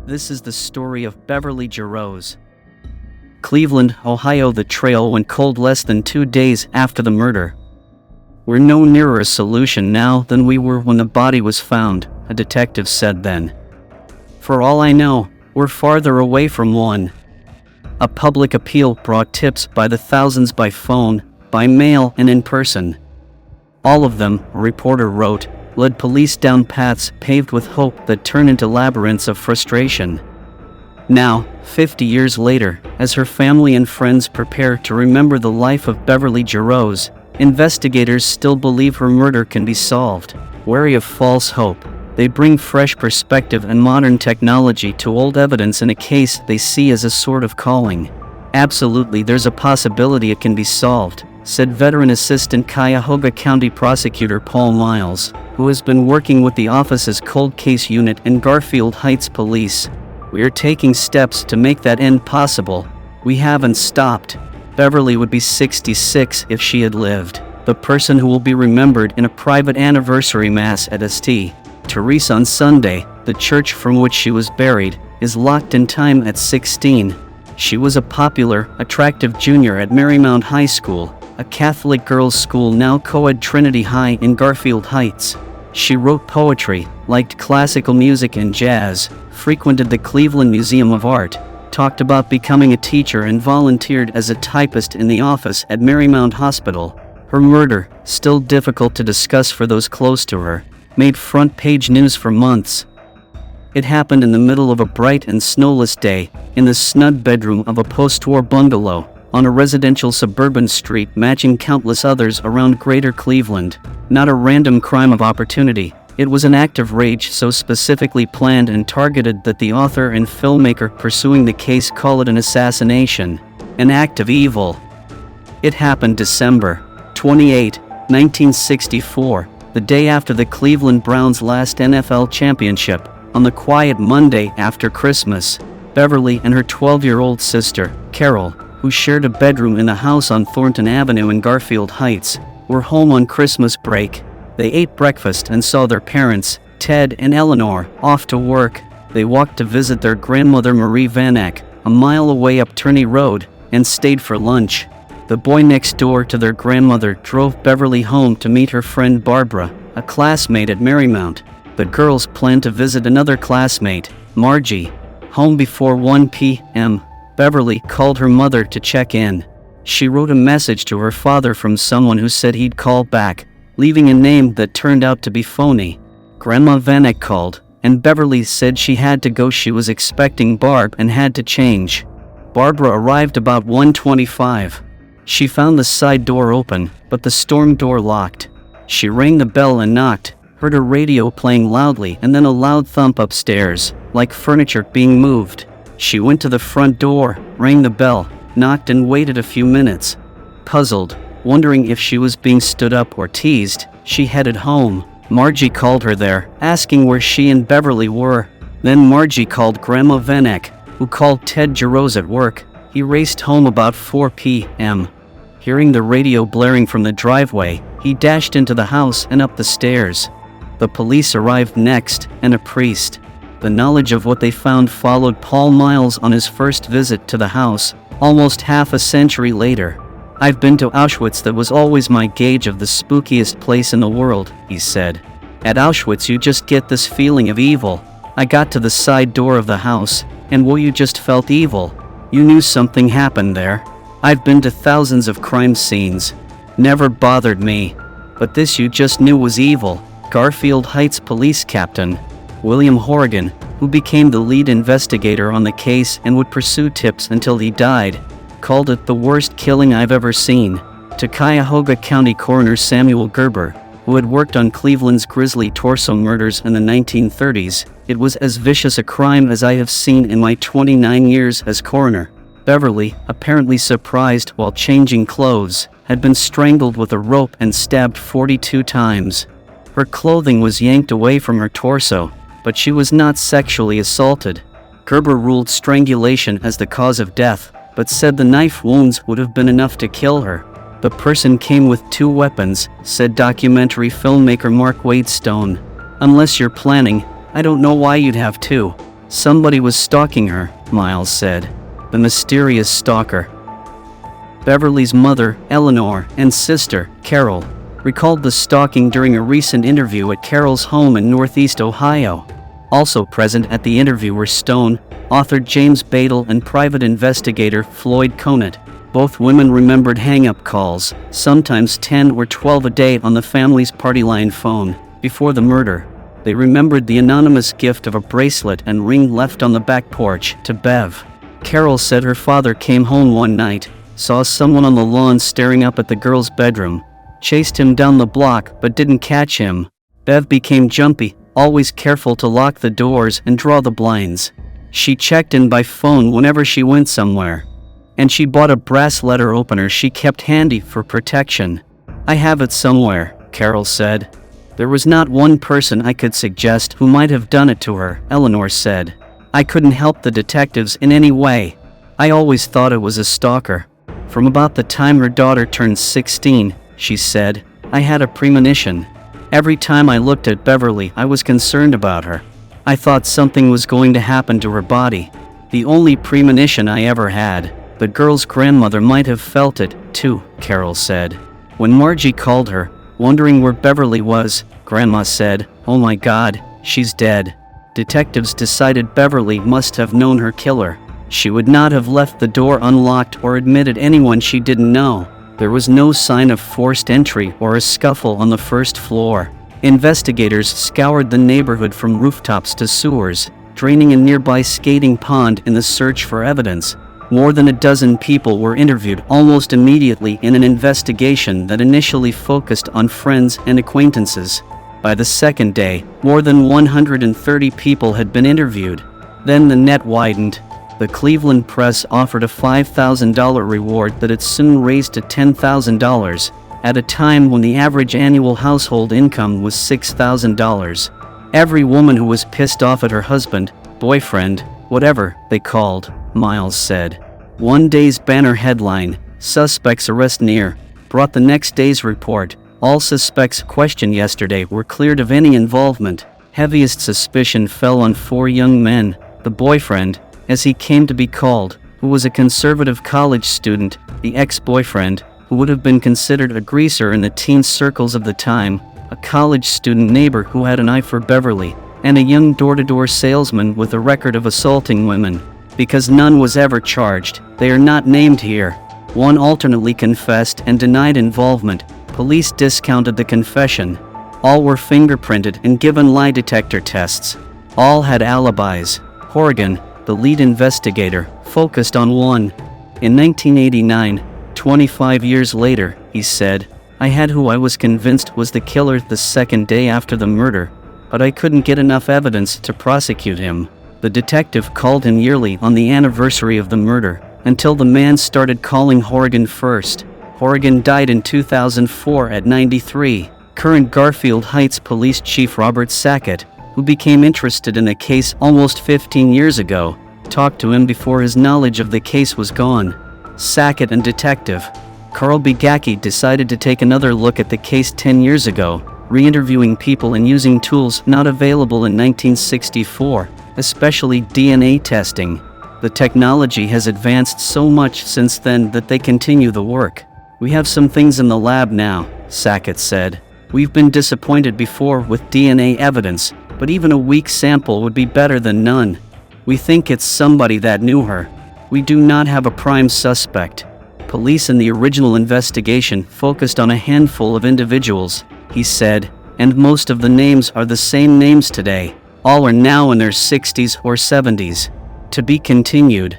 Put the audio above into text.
This is the story of Beverly Jarosz. Cleveland, Ohio. The trail went cold less than 2 days after the murder. "We're no nearer a solution now than we were when the body was found," a detective said then. "For all I know, we're farther away from one." A public appeal brought tips by the thousands by phone, by mail, and in person. All of them, a reporter wrote, led police down paths paved with hope that turn into labyrinths of frustration. Now, 50 years later, as her family and friends prepare to remember the life of Beverly Jarosz, investigators still believe her murder can be solved. Wary of false hope, they bring fresh perspective and modern technology to old evidence in a case they see as a sort of calling. "Absolutely, there's a possibility it can be solved," said veteran Assistant Cuyahoga County Prosecutor Paul Miles, who has been working with the office's cold case unit in Garfield Heights Police. "We are taking steps to make that end possible. We haven't stopped." Beverly would be 66 if she had lived, the person who will be remembered in a private anniversary mass at St. Therese on Sunday. The church from which she was buried is locked in time at 16. She was a popular, attractive junior at Marymount High School, a Catholic girls' school now co-ed Trinity High in Garfield Heights. She wrote poetry, liked classical music and jazz, frequented the Cleveland Museum of Art, talked about becoming a teacher, and volunteered as a typist in the office at Marymount Hospital. Her murder, still difficult to discuss for those close to her, made front-page news for months. It happened in the middle of a bright and snowless day, in the snug bedroom of a post-war bungalow, on a residential suburban street matching countless others around greater Cleveland. Not a random crime of opportunity, it was an act of rage so specifically planned and targeted that the author and filmmaker pursuing the case call it an assassination, an act of evil. It happened December 28, 1964, the day after the Cleveland Browns' last NFL championship. On the quiet Monday after Christmas, Beverly and her 12-year-old sister, Carol, who shared a bedroom in the house on Thornton Avenue in Garfield Heights, were home on Christmas break. They ate breakfast and saw their parents, Ted and Eleanor, off to work. They walked to visit their grandmother Marie Vanek, a mile away up Turney Road, and stayed for lunch. The boy next door to their grandmother drove Beverly home to meet her friend Barbara, a classmate at Marymount. The girls planned to visit another classmate, Margie. Home before 1 p.m., Beverly called her mother to check in. She wrote a message to her father from someone who said he'd call back, leaving a name that turned out to be phony. Grandma Vanek called, and Beverly said she had to go. She was expecting Barb and had to change. Barbara arrived about 1:25. She found the side door open, but the storm door locked. She rang the bell and knocked, heard a radio playing loudly, and then a loud thump upstairs, like furniture being moved. She went to the front door, rang the bell, knocked, and waited a few minutes. Puzzled, wondering if she was being stood up or teased, she headed home. Margie called her there, asking where she and Beverly were. Then Margie called Grandma Vanek, who called Ted Jarosz at work. He raced home about 4 p.m. Hearing the radio blaring from the driveway, he dashed into the house and up the stairs. The police arrived next, and a priest. The knowledge of what they found followed Paul Miles on his first visit to the house, almost half a century later. "I've been to Auschwitz. That was always my gauge of the spookiest place in the world," he said. "At Auschwitz you just get this feeling of evil. I got to the side door of the house, and you just felt evil. You knew something happened there. I've been to thousands of crime scenes. Never bothered me. But this you just knew was evil." Garfield Heights Police Captain William Horrigan, who became the lead investigator on the case and would pursue tips until he died, called it the worst killing I've ever seen. To Cuyahoga County Coroner Samuel Gerber, who had worked on Cleveland's grisly torso murders in the 1930s, it was as vicious a crime as I have seen in my 29 years as coroner. Beverly, apparently surprised while changing clothes, had been strangled with a rope and stabbed 42 times. Her clothing was yanked away from her torso, but she was not sexually assaulted. Gerber ruled strangulation as the cause of death, but said the knife wounds would have been enough to kill her. "The person came with 2 weapons, said documentary filmmaker Mark Wade Stone. "Unless you're planning, I don't know why you'd have 2. Somebody was stalking her, Miles said. The mysterious stalker. Beverly's mother, Eleanor, and sister, Carol, recalled the stalking during a recent interview at Carol's home in Northeast Ohio. Also present at the interview were Stone, author James Badal, and private investigator Floyd Conant. Both women remembered hang-up calls, sometimes 10 or 12 a day on the family's party line phone, before the murder. They remembered the anonymous gift of a bracelet and ring left on the back porch to Bev. Carol said her father came home one night, saw someone on the lawn staring up at the girl's bedroom, chased him down the block but didn't catch him. Bev became jumpy, always careful to lock the doors and draw the blinds. She checked in by phone whenever she went somewhere. And she bought a brass letter opener she kept handy for protection. I have it somewhere, Carol said. There was not one person I could suggest who might have done it to her, Eleanor said. I couldn't help the detectives in any way. I always thought it was a stalker. From about the time her daughter turned 16, she said, I had a premonition. Every time I looked at Beverly, I was concerned about her. I thought something was going to happen to her body. The only premonition I ever had. The girl's grandmother might have felt it, too, Carol said. When Margie called her, wondering where Beverly was, Grandma said, "Oh my God, she's dead." Detectives decided Beverly must have known her killer. She would not have left the door unlocked or admitted anyone she didn't know. There was no sign of forced entry or a scuffle on the first floor. Investigators scoured the neighborhood from rooftops to sewers, draining a nearby skating pond in the search for evidence. More than a dozen people were interviewed almost immediately in an investigation that initially focused on friends and acquaintances. By the second day, more than 130 people had been interviewed. Then the net widened. The Cleveland Press offered a $5,000 reward that it soon raised to $10,000, at a time when the average annual household income was $6,000. Every woman who was pissed off at her husband, boyfriend, whatever they called, Miles said. One day's banner headline, "Suspects Arrest Near," brought the next day's report. All suspects questioned yesterday were cleared of any involvement. Heaviest suspicion fell on 4 young men. The boyfriend, as he came to be called, who was a conservative college student, the ex-boyfriend, who would have been considered a greaser in the teen circles of the time, a college student neighbor who had an eye for Beverly, and a young door-to-door salesman with a record of assaulting women. Because none was ever charged, they are not named here. One alternately confessed and denied involvement. Police discounted the confession. All were fingerprinted and given lie detector tests. All had alibis. Horrigan, the lead investigator, focused on one. In 1989, 25 years later, he said, I had who I was convinced was the killer the second day after the murder, but I couldn't get enough evidence to prosecute him. The detective called him yearly on the anniversary of the murder, until the man started calling Horrigan first. Horrigan died in 2004 at 93. Current Garfield Heights Police Chief Robert Sackett, who became interested in the case almost 15 years ago, talked to him before his knowledge of the case was gone. Sackett and Detective Carl Bigacki decided to take another look at the case 10 years ago, re-interviewing people and using tools not available in 1964, especially DNA testing. The technology has advanced so much since then that they continue the work. We have some things in the lab now, Sackett said. We've been disappointed before with DNA evidence, but even a weak sample would be better than none. We think it's somebody that knew her. We do not have a prime suspect. Police in the original investigation focused on a handful of individuals, he said, and most of the names are the same names today. All are now in their 60s or 70s. To be continued.